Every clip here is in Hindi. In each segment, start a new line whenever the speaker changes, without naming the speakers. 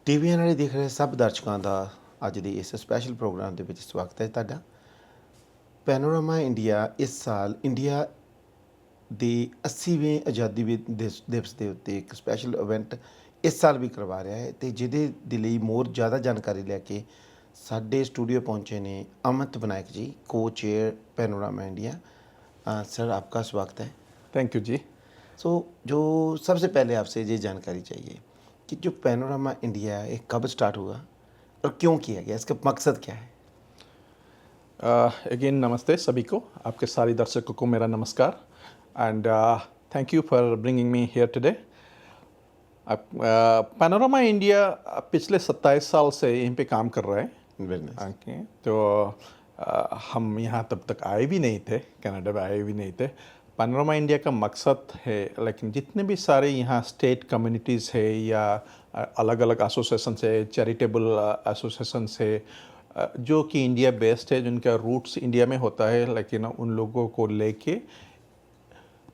ਟੀਵੀ ਨਾਲ ਦੇਖ ਰਹੇ ਸਭ ਦਰਸ਼ਕਾਂ ਦਾ ਅੱਜ ਦੀ ਇਸ ਸਪੈਸ਼ਲ ਪ੍ਰੋਗਰਾਮ ਦੇ ਵਿੱਚ ਸਵਾਗਤ ਹੈ ਤੁਹਾਡਾ। ਪੈਨੋਰਾਮਾ ਇੰਡੀਆ ਇਸ ਸਾਲ ਇੰਡੀਆ ਦੇ 80ਵੇਂ ਆਜ਼ਾਦੀ ਦਿਵਸ ਦੇ ਉੱਤੇ ਇੱਕ ਸਪੈਸ਼ਲ ਇਵੈਂਟ ਇਸ ਸਾਲ ਵੀ ਕਰਵਾ ਰਿਹਾ ਹੈ ਅਤੇ ਜਿਹਦੇ ਦੇ ਲਈ ਮੋਰ ਜ਼ਿਆਦਾ ਜਾਣਕਾਰੀ ਲੈ ਕੇ ਸਾਡੇ स्टूडियो पहुँचे ने अमित विनायक जी, को चेयर पैनोरामा इंडिया। सर आपका स्वागत है।
थैंक यू जी।
सो जो सबसे पहले आपसे ये जानकारी चाहिए कि जो पैनोरामा इंडिया है कब स्टार्ट हुआ और क्यों किया गया, इसका मकसद क्या है?
अगेन नमस्ते सभी को, आपके सारे दर्शकों को मेरा नमस्कार and thank you for bringing me here today. Panorama India पिछले 27 साल से यहीं पे काम कर रहा है।
Business.
तो हम यहाँ तब तक आए भी नहीं थे, कनाडा में आए भी नहीं थे। पैनोरामा इंडिया का मकसद है, लेकिन जितने भी सारे यहाँ स्टेट कम्युनिटीज़ है या अलग अलग एसोसिएशन है, चैरिटेबल एसोसिएशन है जो कि इंडिया बेस्ड है, जिनका रूट्स इंडिया में होता है, लेकिन उन लोगों को लेके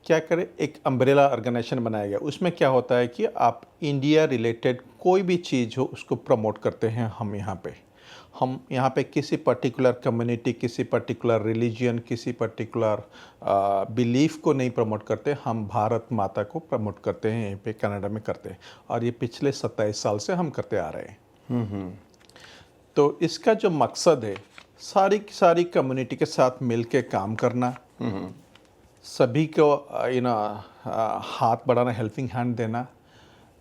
क्या करें, एक अम्ब्रेला ऑर्गेनाइजेशन बनाया गया। उसमें क्या होता है कि आप इंडिया रिलेटेड कोई भी चीज़ हो उसको प्रमोट करते हैं। हम यहाँ पे किसी पर्टिकुलर कम्युनिटी, किसी पर्टिकुलर रिलीजन, किसी पर्टिकुलर बिलीफ को नहीं प्रमोट करते, हम भारत माता को प्रमोट करते हैं, यहीं पे कनाडा में करते हैं और ये पिछले 27 साल से हम करते आ रहे हैं। तो इसका जो मकसद है, सारी की सारी कम्युनिटी के साथ मिल के काम करना, सभी को हाथ बढ़ाना, हेल्पिंग हैंड देना,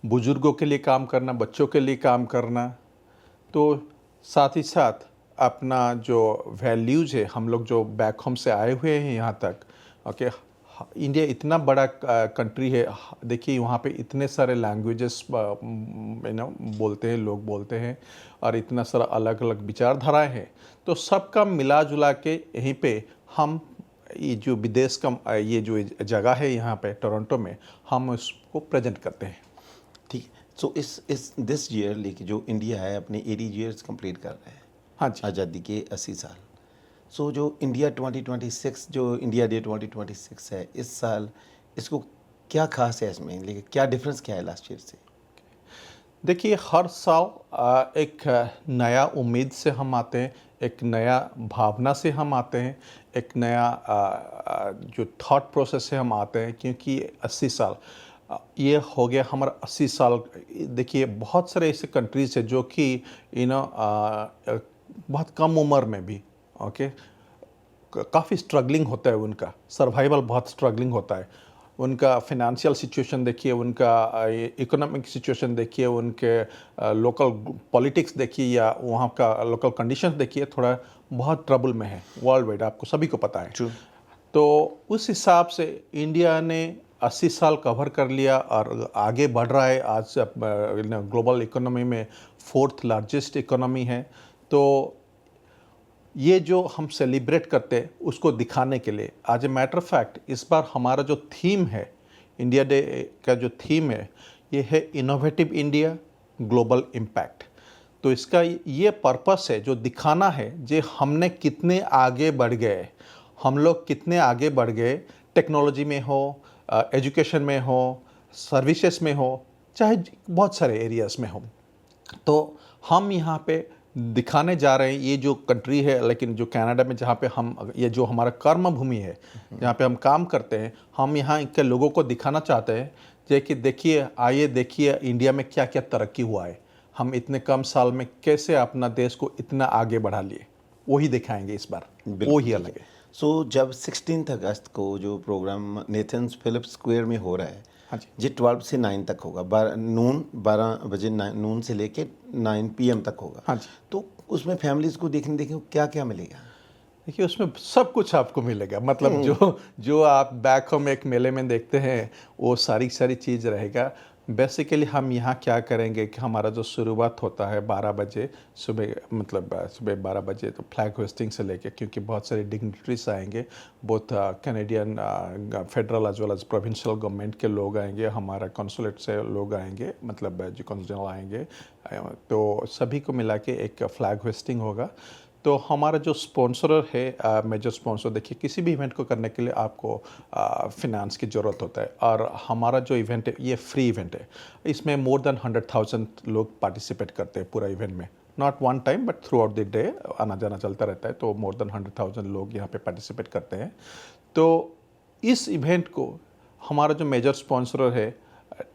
बुजुर्गों के लिए काम करना, बच्चों के लिए काम करना, तो साथ ही साथ अपना जो वैल्यूज़ है, हम लोग जो बैक होम से आए हुए हैं यहाँ तक, ओके, इंडिया इतना बड़ा कंट्री है, देखिए वहाँ पे इतने सारे लैंग्वेजेस बोलते हैं, लोग बोलते हैं और इतना सारा अलग अलग विचारधाराएं हैं। तो सबका मिला जुला के यहीं पे हम ये जो विदेश का ये जो जगह है यहाँ पे टोरंटो में, हम उसको प्रेजेंट करते हैं।
ठीक है। सो इस दिस ईयर लेके जो इंडिया है अपने 80 ईयर्स कंप्लीट कर रहा है।
हाँ जी।
आज़ादी के 80 साल। सो जो इंडिया 2026, जो इंडिया डे 2026 है इस साल, इसको क्या खास है इसमें, लेकिन क्या डिफरेंस क्या है लास्ट ईयर से?
देखिए, हर साल एक नया उम्मीद से हम आते हैं, एक नया भावना से हम आते हैं, एक नया जो थॉट प्रोसेस से हम आते हैं, क्योंकि 80 साल ये हो गया हमारा 80 साल। देखिए, बहुत सारे ऐसे कंट्रीज़ है जो कि बहुत कम उम्र में भी ओके काफ़ी स्ट्रगलिंग होता है, उनका सर्वाइवल बहुत स्ट्रगलिंग होता है। उनका फिनेंशियल सिचुएशन देखिए, उनका इकोनॉमिक सिचुएशन देखिए, उनके लोकल पॉलिटिक्स देखिए या वहाँ का लोकल कंडीशंस देखिए, थोड़ा बहुत ट्रबल में है वर्ल्ड वाइड, आपको सभी को पता है।
True.
तो उस हिसाब से इंडिया ने 80 साल कवर कर लिया और आगे बढ़ रहा है। आज ग्लोबल इकोनॉमी में 4th लार्जेस्ट इकोनॉमी है। तो ये जो हम सेलिब्रेट करते हैं उसको दिखाने के लिए, as a matter of fact, इस बार हमारा जो थीम है, इंडिया डे का जो थीम है, ये है इनोवेटिव इंडिया ग्लोबल इम्पैक्ट। तो इसका ये पर्पस है, जो दिखाना है, जो हमने कितने आगे बढ़ गए, हम लोग कितने आगे बढ़ गए, टेक्नोलॉजी में हो, एजुकेशन में हो, सर्विसेज में हो, चाहे बहुत सारे एरियाज़ में हो। तो हम यहाँ पे दिखाने जा रहे हैं ये जो कंट्री है, लेकिन जो कनाडा में जहाँ पे हम, ये जो हमारा कर्म भूमि है, जहाँ पे हम काम करते हैं, हम यहाँ के लोगों को दिखाना चाहते हैं जे कि देखिए, आइए देखिए इंडिया में क्या क्या तरक्की हुआ है, हम इतने कम साल में कैसे अपना देश को इतना आगे बढ़ा लिए, वही दिखाएंगे इस बार, वही अलग है।
सो जब 16 अगस्त को जो प्रोग्राम नेथन्स फिलिप्स स्क्वायर में हो रहा है,
हाँ जी,
ये 12 से 9 तक होगा, 12 बजे नून से लेके 9 PM तक होगा।
हाँ जी।
तो उसमें फैमिलीज़ को देखने क्या क्या मिलेगा?
देखिए, उसमें सब कुछ आपको मिलेगा, मतलब जो आप बैक होम एक मेले में देखते हैं, वो सारी चीज़ रहेगा। बेसिकली हम यहाँ क्या करेंगे कि हमारा जो शुरुआत होता है 12 बजे सुबह, मतलब सुबह 12 बजे, तो फ्लैग होस्टिंग से लेके, क्योंकि बहुत सारे डिग्निटरीज आएंगे, बहुत Canadian federal as well as provincial government के लोग आएंगे, हमारा कॉन्सुलेट से लोग आएंगे, मतलब जो कॉन्सुलेट आएंगे, तो सभी को मिला के एक फ्लैग होस्टिंग होगा। तो हमारा जो स्पॉन्सर है, मेजर स्पॉन्सर, देखिए किसी भी इवेंट को करने के लिए आपको फिनांस की ज़रूरत होता है, और हमारा जो इवेंट है ये फ्री इवेंट है। इसमें मोर देन 100,000 लोग पार्टिसिपेट करते हैं पूरा इवेंट में, not one time but through out the day आना जाना चलता रहता है। तो मोर देन 100,000 लोग यहाँ पे पार्टिसिपेट करते हैं। तो इस इवेंट को हमारा जो मेजर स्पॉन्सर है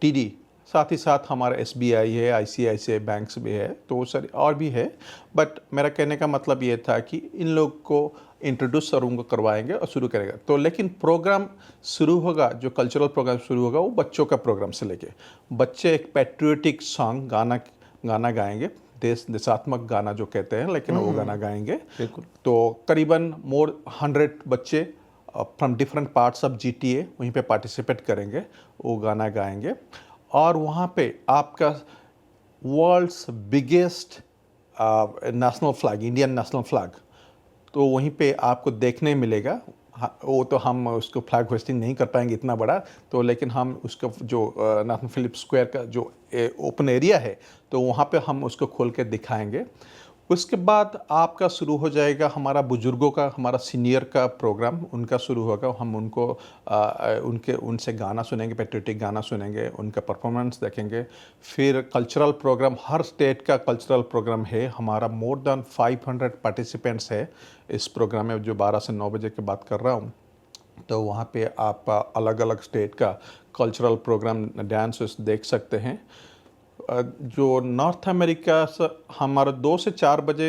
टीडी, साथ ही साथ हमारा एसबीआई है, आईसीआईसीआई बैंक्स भी है, तो सर और भी है। बट मेरा कहने का मतलब ये था कि इन लोग को इंट्रोड्यूस और उनको करवाएंगे और शुरू करेगा। तो लेकिन प्रोग्राम शुरू होगा, जो कल्चरल प्रोग्राम शुरू होगा वो बच्चों का प्रोग्राम से लेके, बच्चे एक पैट्रियोटिक सॉन्ग गाना गाएंगे, देशात्मक गाना जो कहते हैं, लेकिन वो गाना गाएंगे।
बिल्कुल।
तो करीबन मोर 100 बच्चे from different parts of GTA वहीं पे पार्टिसिपेट करेंगे, वो गाना गाएंगे। और वहाँ पे आपका world's biggest national flag, Indian national flag, तो वहीं पे आपको देखने मिलेगा। वो तो हम उसको फ्लैग होस्टिंग नहीं कर पाएंगे इतना बड़ा, तो लेकिन हम उसका जो नेशनल फिलिप स्क्वायर का जो ओपन एरिया है, तो वहाँ पे हम उसको खोल के दिखाएंगे। उसके बाद आपका शुरू हो जाएगा हमारा बुजुर्गों का, हमारा सीनियर का प्रोग्राम, उनका शुरू होगा। हम उनको उनसे गाना सुनेंगे, पेट्रियोटिक गाना सुनेंगे, उनका परफॉर्मेंस देखेंगे। फिर कल्चरल प्रोग्राम, हर स्टेट का कल्चरल प्रोग्राम है हमारा। मोर देन 500 पार्टिसिपेंट्स है इस प्रोग्राम में, जो 12 से 9 बजे की बात कर रहा हूँ। तो वहाँ पे आप अलग अलग स्टेट का कल्चरल प्रोग्राम, डांस देख सकते हैं। जो नॉर्थ अमेरिका से हमारा 2 से 4 बजे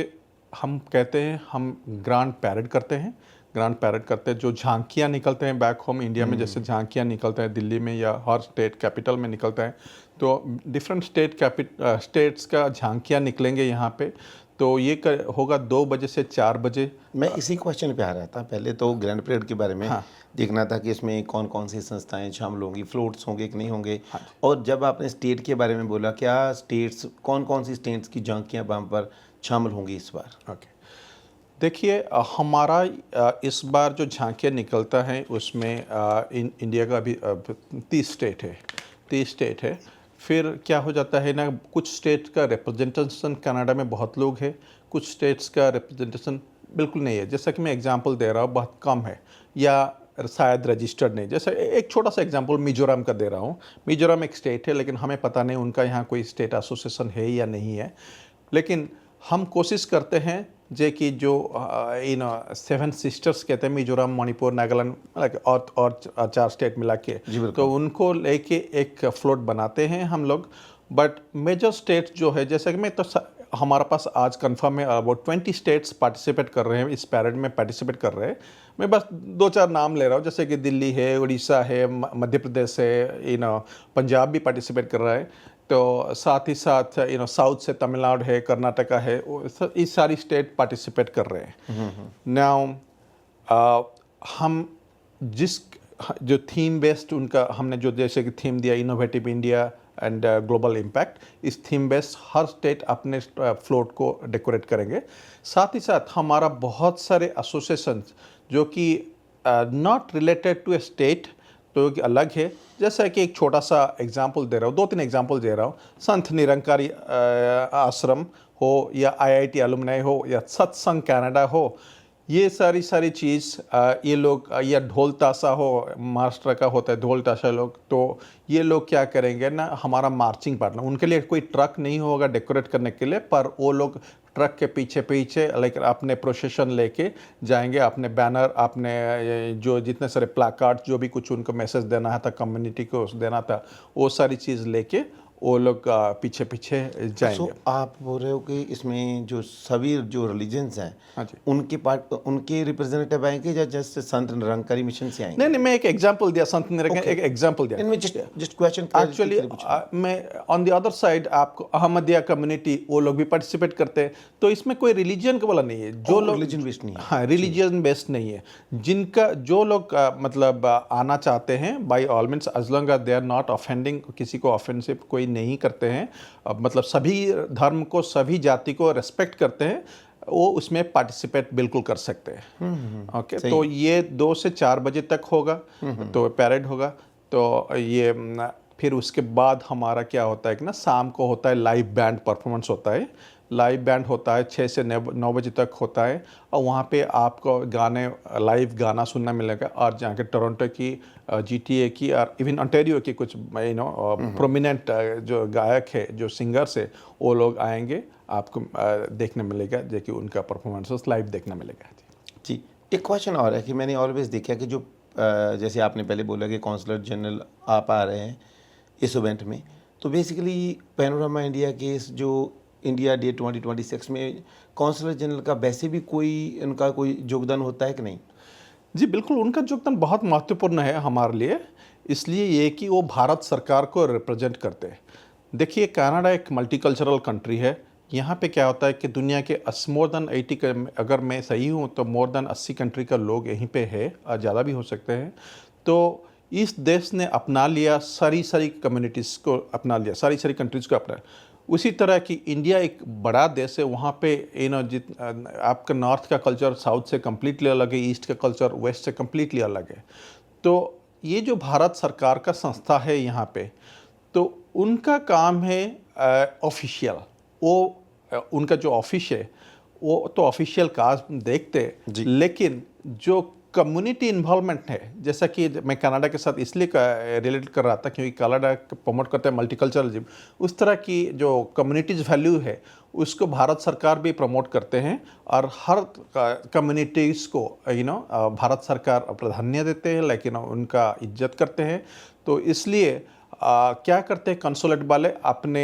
हम कहते हैं हम ग्रैंड पैरेड करते हैं। ग्रैंड पैरेड करते हैं, जो झांकियाँ निकलते हैं बैक होम इंडिया में, जैसे झांकियाँ निकलते हैं दिल्ली में या हर स्टेट कैपिटल में निकलते हैं, तो डिफरेंट स्टेट्स का झांकियाँ निकलेंगे यहाँ पे। तो ये होगा 2 बजे से 4 बजे।
मैं इसी क्वेश्चन पे आ रहा था। पहले तो ग्रैंड परेड के बारे में
हाँ।
देखना था कि इसमें कौन कौन सी संस्थाएं शामिल होंगी, फ्लोट्स होंगे कि नहीं होंगे।
हाँ।
और जब आपने स्टेट के बारे में बोला, क्या स्टेट्स, कौन कौन सी स्टेट्स की झांकियां वहाँ पर शामिल होंगी इस बार?
ओके, देखिए हमारा इस बार जो झांकियाँ निकलता है उसमें इंडिया का अभी 30 स्टेट है, 30 स्टेट है। फिर क्या हो जाता है ना, कुछ स्टेट का रिप्रेजेंटेशन कनाडा में बहुत लोग हैं, कुछ स्टेट्स का रिप्रेजेंटेशन बिल्कुल नहीं है। जैसा कि मैं एग्जांपल दे रहा हूँ, बहुत कम है या शायद रजिस्टर्ड नहीं। जैसे एक छोटा सा एग्जांपल मिजोरम का दे रहा हूँ। मिजोरम एक स्टेट है, लेकिन हमें पता नहीं उनका यहाँ कोई स्टेट एसोसिएशन है या नहीं है। लेकिन हम कोशिश करते हैं जे कि जो 7 सिस्टर्स कहते हैं, मिजोरम, मणिपुर, नागालैंड और 4 स्टेट मिला के, तो उनको लेके एक फ्लोट बनाते हैं हम लोग। बट मेजर स्टेट जो है, जैसे कि मैं तो हमारा पास आज कंफर्म है अबाउट 20 स्टेट्स पार्टिसिपेट कर रहे हैं, इस पैरेड में पार्टिसिपेट कर रहे हैं। मैं बस 2-4 नाम ले रहा हूँ, जैसे कि दिल्ली है, उड़ीसा है, मध्य प्रदेश है, पंजाब भी पार्टिसिपेट कर रहा है। तो साथ ही साथ साउथ से तमिलनाडु है, कर्नाटका है, इस सारी स्टेट पार्टिसिपेट कर रहे हैं। नाउ हम जो थीम बेस्ड उनका हमने जो जैसे कि थीम दिया, innovative India and global impact, इस थीम बेस्ड हर स्टेट अपने फ्लोट को डेकोरेट करेंगे। साथ ही साथ हमारा बहुत सारे एसोसिएशन जो कि not related to a state, तो कि अलग है। जैसा कि एक छोटा सा एग्जांपल दे रहा हूँ, 2-3 एग्जांपल दे रहा हूँ। संत निरंकारी आश्रम हो, या आईआईटी अलुमनाई हो, या सत्संग कनाडा हो, ये सारी चीज़, ये लोग, या ढोल ताशा हो, महाराष्ट्र का होता है ढोल ताशा लोग, तो ये लोग क्या करेंगे ना, हमारा मार्चिंग पार्टनर, उनके लिए कोई ट्रक नहीं होगा डेकोरेट करने के लिए, पर वो लोग ट्रक के पीछे पीछे लाइक अपने प्रोसेशन लेके जाएंगे, अपने बैनर, अपने जो जितने सारे प्लाकार्ड, जो भी कुछ उनको मैसेज देना था, कम्युनिटी को देना था, वो सारी चीज़ लेके वो लोग पीछे पीछे जाएंगे।
आप बोल रहे हो कि इसमें जो सभी जो रिलीजन्स हैं,
हाँ जी,
उनके रिप्रेजेंटेटिव आएंगे या जस्ट संत निरंकारी मिशन से आएंगे?
नहीं, मैं एक एग्जांपल दिया, संत निरंकारी एक एग्जांपल दिया।
इनमें जस्ट क्वेश्चन
एक्चुअली मैं ऑन द अदर साइड आपको अहमदिया कम्युनिटी, वो लोग भी पार्टिसिपेट करते हैं। तो इसमें कोई रिलीजन का वाला नहीं है, जो लोग
रिलीजन बेस्ड नहीं है।
हाँ, रिलीजन बेस्ड नहीं है। जिनका जो लोग मतलब आना चाहते हैं, by all means, as long as they are not offending, किसी को ऑफेंसिव कोई नहीं करते हैं, मतलब सभी धर्म को, सभी जाति को रेस्पेक्ट करते हैं, वो उसमें पार्टिसिपेट बिल्कुल कर सकते हैं। ओके, तो ये 2 से 4 बजे तक होगा, तो पैरेड होगा। तो ये फिर उसके बाद हमारा क्या होता है कि ना शाम को होता है लाइव बैंड परफॉर्मेंस होता है। लाइव बैंड होता है 6 से 9 बजे तक होता है और वहाँ पे आपको गाने लाइव गाना सुनना मिलेगा। और जहाँ के टोरंटो की GTA की और इवन ऑन्टेरियो की कुछ प्रोमिनेंट जो गायक है जो सिंगर्स है वो लोग आएंगे, आपको देखने मिलेगा जो कि उनका परफॉर्मेंस लाइव देखने मिलेगा।
जी, एक क्वेश्चन और है कि मैंने ऑलवेज देखा कि जो जैसे आपने पहले बोला कि कौंसलर जनरल आप आ रहे हैं इस इवेंट में, तो बेसिकली पैनोरामा इंडिया के इस जो इंडिया डे 2026 में कौंसलर जनरल का वैसे भी उनका कोई योगदान होता है कि नहीं?
जी बिल्कुल, उनका योगदान बहुत महत्वपूर्ण है हमारे लिए, इसलिए ये कि वो भारत सरकार को रिप्रेजेंट करते हैं। देखिए, कनाडा एक मल्टीकल्चरल कंट्री है। यहाँ पे क्या होता है कि दुनिया के मोर देन 80 का, अगर मैं सही हूँ तो मोर देन 80 कंट्री का लोग यहीं पे है और ज़्यादा भी हो सकते हैं। तो इस देश ने अपना लिया, सारी कम्युनिटीज़ को अपना लिया, सारी कंट्रीज़ को अपना। उसी तरह की इंडिया एक बड़ा देश है, वहाँ पे आपका नॉर्थ का कल्चर साउथ से कम्प्लीटली अलग है, ईस्ट का कल्चर वेस्ट से कम्प्लीटली अलग है। तो ये जो भारत सरकार का संस्था है यहाँ पे, तो उनका काम है ऑफिशियल, वो उनका जो ऑफिस है वो तो ऑफिशियल काम देखते हैं,
जी।
लेकिन जो कम्युनिटी इन्वॉल्वमेंट है, जैसा कि मैं कनाडा के साथ इसलिए रिलेट कर रहा था क्योंकि कनाडा प्रमोट करते हैं मल्टीकल्चरलिज्म, उस तरह की जो कम्युनिटीज़ वैल्यू है उसको भारत सरकार भी प्रमोट करते हैं और हर कम्युनिटीज़ को भारत सरकार प्राधान्य देते हैं, लेकिन उनका इज्जत करते हैं। तो इसलिए क्या करते हैं कंसुलेट वाले अपने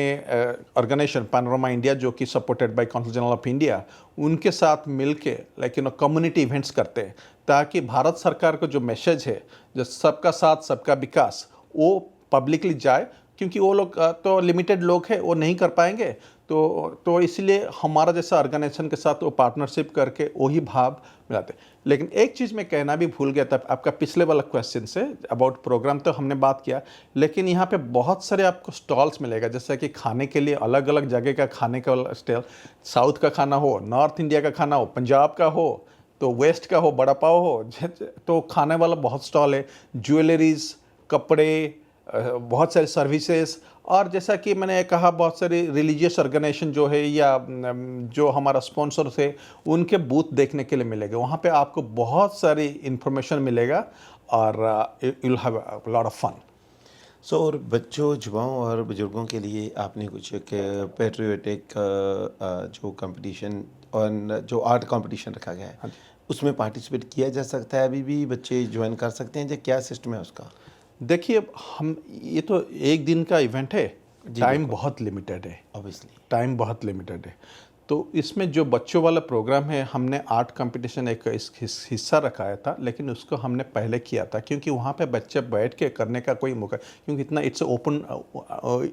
ऑर्गेनाइजेशन पैनोरामा इंडिया जो कि supported by council general of India, उनके साथ मिलके लेकिन कम्युनिटी इवेंट्स करते हैं ताकि भारत सरकार का जो मैसेज है, जो सबका साथ सबका विकास, वो पब्लिकली जाए। क्योंकि वो लोग तो लिमिटेड लोग हैं, वो नहीं कर पाएंगे, तो इसलिए हमारा जैसा ऑर्गेनाइजेशन के साथ वो पार्टनरशिप करके वही भाव मिलाते। लेकिन एक चीज़ मैं कहना भी भूल गया था आपका पिछले वाला क्वेश्चन से अबाउट प्रोग्राम, तो हमने बात किया, लेकिन यहाँ पे बहुत सारे आपको स्टॉल्स मिलेगा, जैसा कि खाने के लिए अलग अलग जगह का खाने का स्टॉल, साउथ का खाना हो, नॉर्थ इंडिया का खाना हो, पंजाब का हो, तो वेस्ट का हो, बड़ा पाव हो, तो खाने वाला बहुत स्टॉल है। ज्वेलरीज, कपड़े, बहुत सारे सर्विसेज, और जैसा कि मैंने कहा बहुत सारे रिलीजियस ऑर्गेनाइजेशन जो है या जो हमारा स्पॉन्सर थे उनके बूथ देखने के लिए मिलेगा। वहाँ पे आपको बहुत सारी इंफॉर्मेशन मिलेगा और you will have a lot of fun.
So और बच्चों, युवाओं और बुजुर्गों के लिए आपने कुछ एक पेट्रियोटिक जो कंपटीशन और जो आर्ट कंपटीशन रखा गया है, उसमें पार्टिसिपेट किया जा सकता है? अभी भी बच्चे ज्वाइन कर सकते हैं या क्या सिस्टम है उसका?
देखिए, हम ये तो एक दिन का इवेंट है,
जी,
टाइम
बिल्कुल।
बहुत लिमिटेड है,
ऑब्वियसली।
टाइम बहुत लिमिटेड है। तो इसमें जो बच्चों वाला प्रोग्राम है, हमने आर्ट कंपटीशन एक हिस्सा रखाया था, लेकिन उसको हमने पहले किया था क्योंकि वहाँ पे बच्चे बैठ के करने का कोई मौका, क्योंकि इतना इट्स ओपन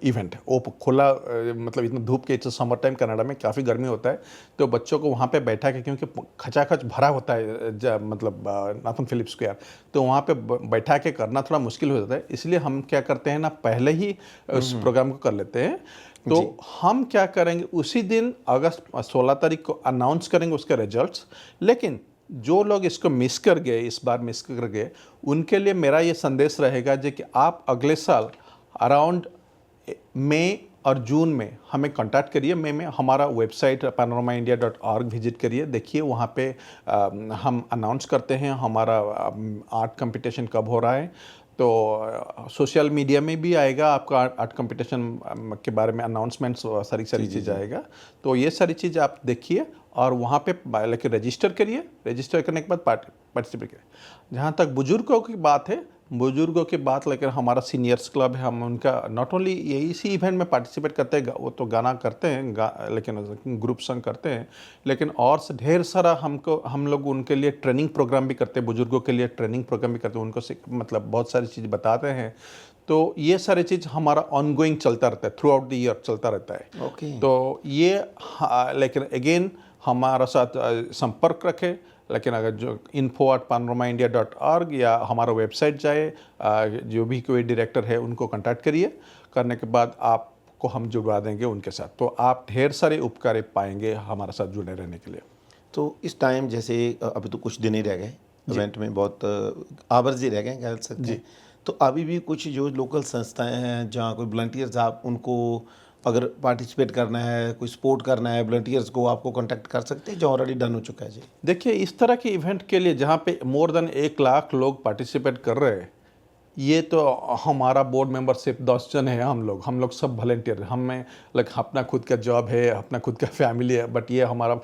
इवेंट है, खुला मतलब इतना धूप के, इट्स समर टाइम, कनाडा में काफ़ी गर्मी होता है, तो बच्चों को वहाँ पे बैठा के, क्योंकि खचाखच भरा होता है मतलब नाथन फिलिप स्क्वायर, तो वहाँ पे बैठा के करना थोड़ा मुश्किल हो जाता है। इसलिए हम क्या करते हैं ना, पहले ही उस प्रोग्राम को कर लेते हैं। तो हम क्या करेंगे, उसी दिन अगस्त 16 तारीख को अनाउंस करेंगे उसके रिजल्ट्स। लेकिन जो लोग इसको मिस कर गए, इस बार मिस कर गए, उनके लिए मेरा ये संदेश रहेगा जो कि आप अगले साल अराउंड मई और जून में हमें कांटेक्ट करिए। मई में हमारा वेबसाइट panoramaindia.org विजिट करिए, देखिए वहाँ पे हम अनाउंस करते हैं हमारा आर्ट कंपटीशन कब हो रहा है। तो सोशल मीडिया में भी आएगा आपका आर्ट कंपटीशन के बारे में अनाउंसमेंट्स, सारी चीज़ आएगा। तो ये सारी चीज़ आप देखिए और वहाँ पे लेके रजिस्टर करिए। रजिस्टर करने के बाद पार्टिसिपेट करिए। जहाँ तक बुजुर्गों की बात है, बुजुर्गों की बात लेकर हमारा सीनियर्स क्लब है, हम उनका नॉट ओनली ये इसी इवेंट में पार्टिसिपेट करते हैं, वो तो गाना करते हैं, लेकिन ग्रुप सॉन्ग करते हैं, लेकिन और से ढेर सारा हम लोग उनके लिए ट्रेनिंग प्रोग्राम भी करते हैं, बुजुर्गों के लिए ट्रेनिंग प्रोग्राम भी करते हैं, उनको मतलब बहुत सारी चीज़ बताते हैं। तो ये सारी चीज़ हमारा ऑनगोइंग चलता रहता है, थ्रू आउट द ईयर चलता रहता है।
ओके।
तो ये लेकिन अगेन हमारा साथ संपर्क रखें। लेकिन अगर जो info@panoramaindia.org या हमारा वेबसाइट जाए, जो भी कोई डायरेक्टर है उनको कांटेक्ट करिए, करने के बाद आपको हम जुड़वा देंगे उनके साथ। तो आप ढेर सारे उपकार पाएंगे हमारे साथ जुड़े रहने के लिए।
तो इस टाइम जैसे अभी तो कुछ दिन ही रह गए इवेंट में, बहुत आवर्स ही रह गए कह सकते हैं, तो अभी भी कुछ जो लोकल संस्थाएं हैं जहाँ कोई वॉलंटियर्स, आप उनको अगर पार्टिसिपेट करना है, कोई सपोर्ट करना है वॉलंटियर्स को, आपको कांटेक्ट कर सकते हैं जो ऑलरेडी डन हो चुका है जी?
देखिए, इस तरह के इवेंट के लिए जहाँ पे मोर देन 1 लाख लोग पार्टिसिपेट कर रहे हैं, ये तो हमारा बोर्ड मेंबरशिप 10 जन है, हम लोग सब वॉलंटियर, हमें लाइक अपना खुद का जॉब है, अपना खुद का फैमिली है, बट ये हमारा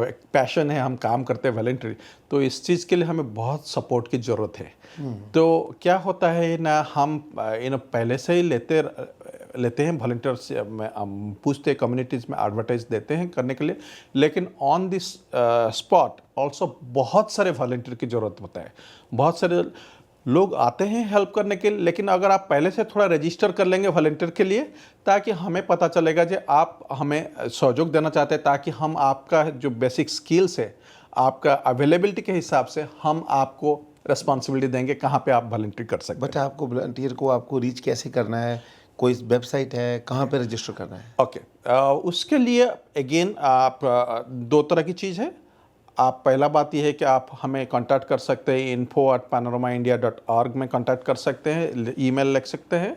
एक पैशन है, हम काम करते हैं वॉलंटियरी। तो इस चीज़ के लिए हमें बहुत सपोर्ट की ज़रूरत है। तो क्या होता है ना, हम पहले से ही लेते हैं वॉलंटियर्स में, हम पूछते हैं, कम्युनिटीज़ में एडवर्टाइज देते हैं करने के लिए, लेकिन ऑन दिस स्पॉट ऑल्सो बहुत सारे वॉलंटियर की ज़रूरत होता है। बहुत सारे लोग आते हैं हेल्प करने के लिए, लेकिन अगर आप पहले से थोड़ा रजिस्टर कर लेंगे वॉलंटियर के लिए, ताकि हमें पता चलेगा कि आप हमें सहयोग देना चाहते हैं, ताकि हम आपका जो बेसिक स्किल्स है, आपका अवेलेबिलिटी के हिसाब से हम आपको रिस्पॉन्सिबिलिटी देंगे कहाँ पे आप वॉलंटियर कर सकते हैं।
बट आपको वॉलंटियर को आपको रीच कैसे करना है? कोई वेबसाइट है, कहाँ पे रजिस्टर करना है?
ओके, उसके लिए अगेन आप दो तरह की चीज़ है। आप पहला बात यह है कि आप हमें कांटेक्ट कर सकते हैं, info@panoramaindia.org में कांटेक्ट कर सकते हैं, ईमेल लिख सकते हैं,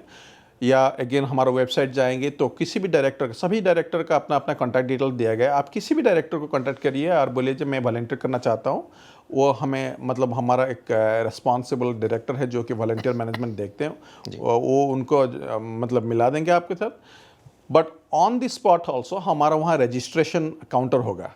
या अगेन हमारा वेबसाइट जाएंगे तो किसी भी डायरेक्टर, सभी डायरेक्टर का अपना अपना कांटेक्ट डिटेल दिया गया है। आप किसी भी डायरेक्टर को कांटेक्ट करिए और बोलिए कि मैं वॉलंटियर करना चाहता हूँ। वो हमें, मतलब हमारा एक रिस्पॉन्सिबल डायरेक्टर है जो कि वॉलंटियर मैनेजमेंट देखते हैं, वो उनको मतलब मिला देंगे आपके साथ। But on the spot also हमारा वहाँ रजिस्ट्रेशन काउंटर होगा।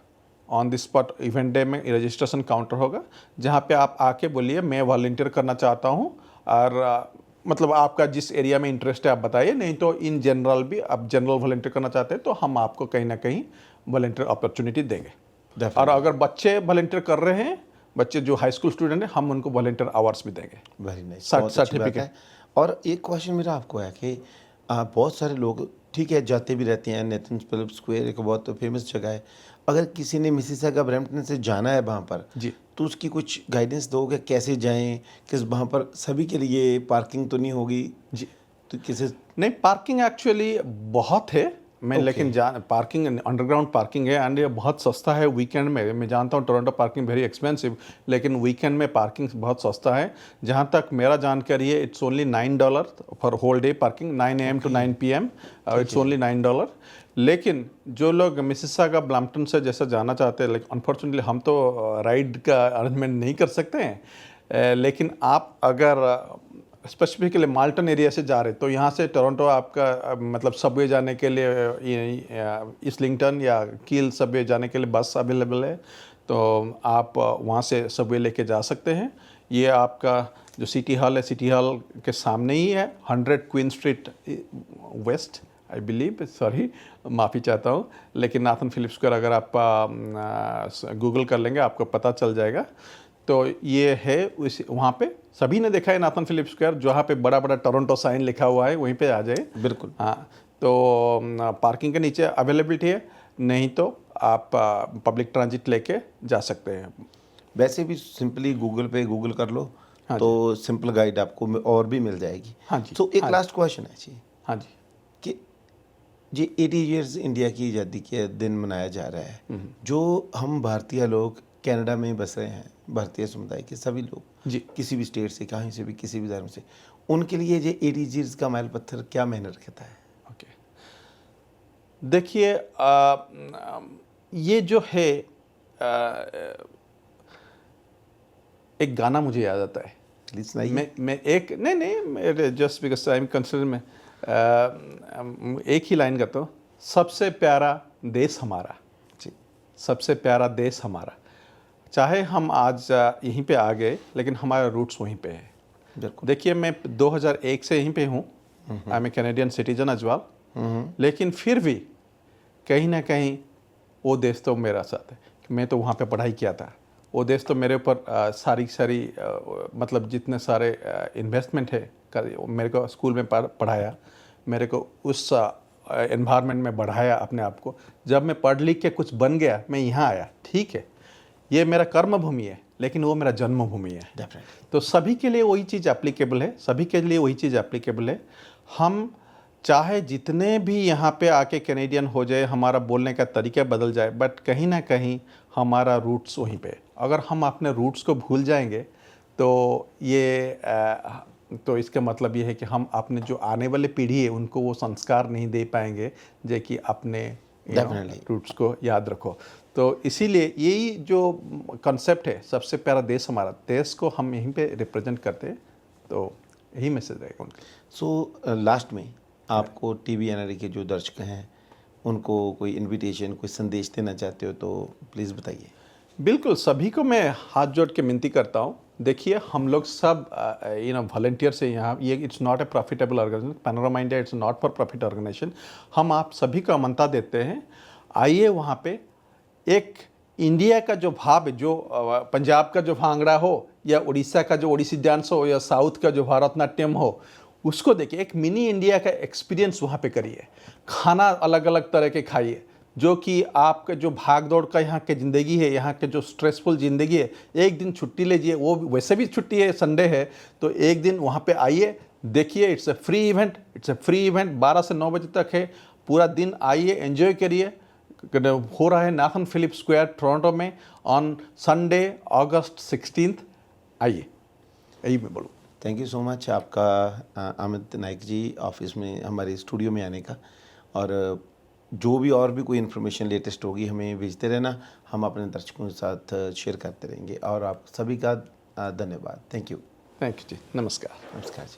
On the spot event day में रजिस्ट्रेशन काउंटर होगा, जहाँ पे आप आके बोलिए मैं वॉलंटियर करना चाहता हूँ, और मतलब आपका जिस एरिया में इंटरेस्ट है आप बताइए, नहीं तो इन जनरल भी आप जनरल वॉलंटियर करना चाहते हैं तो हम आपको कहीं ना कहीं वॉलंटियर अपॉर्चुनिटी देंगे। और अगर बच्चे वॉलंटियर कर रहे हैं, बच्चे जो हाई स्कूल स्टूडेंट हैं, हम उनको वॉलंटियर आवर्स भी देंगे।
Very nice,
certificate.
और एक क्वेश्चन मेरा आपको है कि बहुत सारे लोग, ठीक है, जाते भी रहते हैं, नेथन फिलिप स्क्वायर एक बहुत फेमस जगह है, अगर किसी ने मिसिसागा ब्रैम्पटन से जाना है वहाँ पर
जी,
तो उसकी कुछ गाइडेंस दोगे, कैसे जाएं? किस वहाँ पर सभी के लिए पार्किंग तो नहीं होगी
जी।
तो किसे?
नहीं, पार्किंग एक्चुअली बहुत है, मैं
Okay.
लेकिन पार्किंग अंडरग्राउंड पार्किंग है, एंड ये बहुत सस्ता है वीकेंड में। मैं जानता हूँ टोरंटो पार्किंग वेरी एक्सपेंसिव, लेकिन वीकेंड में पार्किंग बहुत सस्ता है। जहाँ तक मेरा जानकारी है, it's only $9 for whole day parking, 9 AM to 9 PM, it's only $9। लेकिन जो लोग मिसिसागा ब्रैम्पटन से जैसा जाना चाहते हैं, लाइक अनफॉर्चुनेटली हम तो राइड का अरेंजमेंट नहीं कर सकते हैं, लेकिन आप अगर स्पेसिफिकली माल्टन एरिया से जा रहे तो यहाँ से टोरंटो आपका मतलब सबवे जाने के लिए इस्लिंगटन या कील सबवे जाने के लिए बस अवेलेबल है, तो आप वहाँ से सबवे लेके जा सकते हैं। ये आपका जो सिटी हॉल है, सिटी हॉल के सामने ही है, 100 Queen Street West, I believe, sorry माफ़ी चाहता हूँ, लेकिन नाथन फिलिप स्क्वायर अगर आप गूगल कर लेंगे आपको पता चल जाएगा। तो ये है उस, वहाँ पे सभी ने देखा है नाथन फिलिप स्क्वायर, जहाँ पे बड़ा बड़ा टोरंटो साइन लिखा हुआ है, वहीं पे आ जाए।
बिल्कुल।
हाँ, तो पार्किंग के नीचे अवेलेबिलिटी है, नहीं तो आप पब्लिक ट्रांजिट लेके जा सकते हैं।
वैसे भी सिंपली गूगल पे गूगल कर लो,
हाँ
तो सिंपल गाइड आपको और भी मिल जाएगी।
हाँ जी।
तो एक
हाँ
लास्ट क्वेश्चन है जी,
हाँ जी।
कि ये 80 ईयर्स इंडिया की आज़ादी के दिन मनाया जा रहा है, जो हम भारतीय लोग कनाडा में बस रहे हैं, भारतीय समुदाय के सभी लोग
जी,
किसी भी स्टेट से, कहीं से भी, किसी भी धर्म से, उनके लिए ये 80 ईयर्स का माइल पत्थर क्या मायने रखता है?
ओके। देखिए, ये जो है, एक गाना मुझे याद आता है,
प्लीज सुनाइए।
मैं एक नहीं just because I am consider में एक ही लाइन करता हूँ, सबसे प्यारा देश हमारा,
जी,
सबसे प्यारा देश हमारा। चाहे हम आज यहीं पे आ गए, लेकिन हमारा रूट्स वहीं पे है।
बिल्कुल।
देखिए, मैं 2001 से यहीं पे हूँ, I am a Canadian citizen as well, लेकिन फिर भी कहीं ना कहीं वो देश तो मेरा साथ है। मैं तो वहाँ पे पढ़ाई किया था, वो देश तो मेरे ऊपर सारी मतलब जितने सारे इन्वेस्टमेंट है मेरे को स्कूल में पढ़ाया, मेरे को उस एनवायरनमेंट में बढ़ाया अपने आप को। जब मैं पढ़ लिख के कुछ बन गया, मैं यहाँ आया, ठीक है, ये मेरा कर्म भूमि है, लेकिन वो मेरा जन्मभूमि है।
डेफिनेटली।
तो सभी के लिए वही चीज़ एप्लीकेबल है, सभी के लिए वही चीज़ एप्लीकेबल है। हम चाहे जितने भी यहाँ पे आके कैनेडियन हो जाए, हमारा बोलने का तरीका बदल जाए, बट कहीं ना कहीं हमारा रूट्स वहीं पे है। अगर हम अपने रूट्स को भूल जाएंगे तो ये तो इसका मतलब ये है कि हम अपने जो आने वाले पीढ़ी है उनको वो संस्कार नहीं दे पाएंगे जो कि अपने
Definitely.
रूट्स को याद रखो। तो इसीलिए यही जो कॉन्सेप्ट है, सबसे प्यारा देश हमारा, देश को हम यहीं पे रिप्रेजेंट करते हैं, तो यही मैसेज रहेगा उनका।
सो लास्ट में आपको टीवी एनआरई के जो दर्शक हैं उनको कोई इनविटेशन, कोई संदेश देना चाहते हो तो प्लीज़ बताइए।
बिल्कुल, सभी को मैं हाथ जोड़ के विनती करता हूँ। देखिए, हम लोग सब वॉलंटियर से यहाँ, ये it's not a profitable organisation, Panorama India it's not for profit organisation. हम आप सभी को आमंत्रण देते हैं, आइए वहाँ पे। एक इंडिया का जो भाव है, जो पंजाब का जो भांगड़ा हो, या उड़ीसा का जो ओडिसी डांस हो, या साउथ का जो भारतनाट्यम हो, उसको देखिए। एक मिनी इंडिया का एक्सपीरियंस वहाँ पे करिए। खाना अलग अलग तरह के खाइए, जो कि आपके जो भाग दौड़ का यहाँ की ज़िंदगी है, यहाँ के जो स्ट्रेसफुल ज़िंदगी है, एक दिन छुट्टी लीजिए। वो वैसे भी छुट्टी है, संडे है, तो एक दिन वहाँ पे आइए, देखिए। इट्स अ फ्री इवेंट, 12 से 9 बजे तक है। पूरा दिन आइए, एंजॉय करिए। हो रहा है नाथन फिलिप स्क्वायर टोरंटो में ऑन संडे अगस्त 16। आइए, यही मैं बोलूँ।
थैंक यू सो मच आपका अमित नाइक जी ऑफिस में, हमारे स्टूडियो में आने का। और जो भी और भी कोई इन्फॉर्मेशन लेटेस्ट होगी हमें भेजते रहना, हम अपने दर्शकों के साथ शेयर करते रहेंगे। और आप सभी का धन्यवाद। Thank you.
थैंक यू जी, नमस्कार।
नमस्कार जी।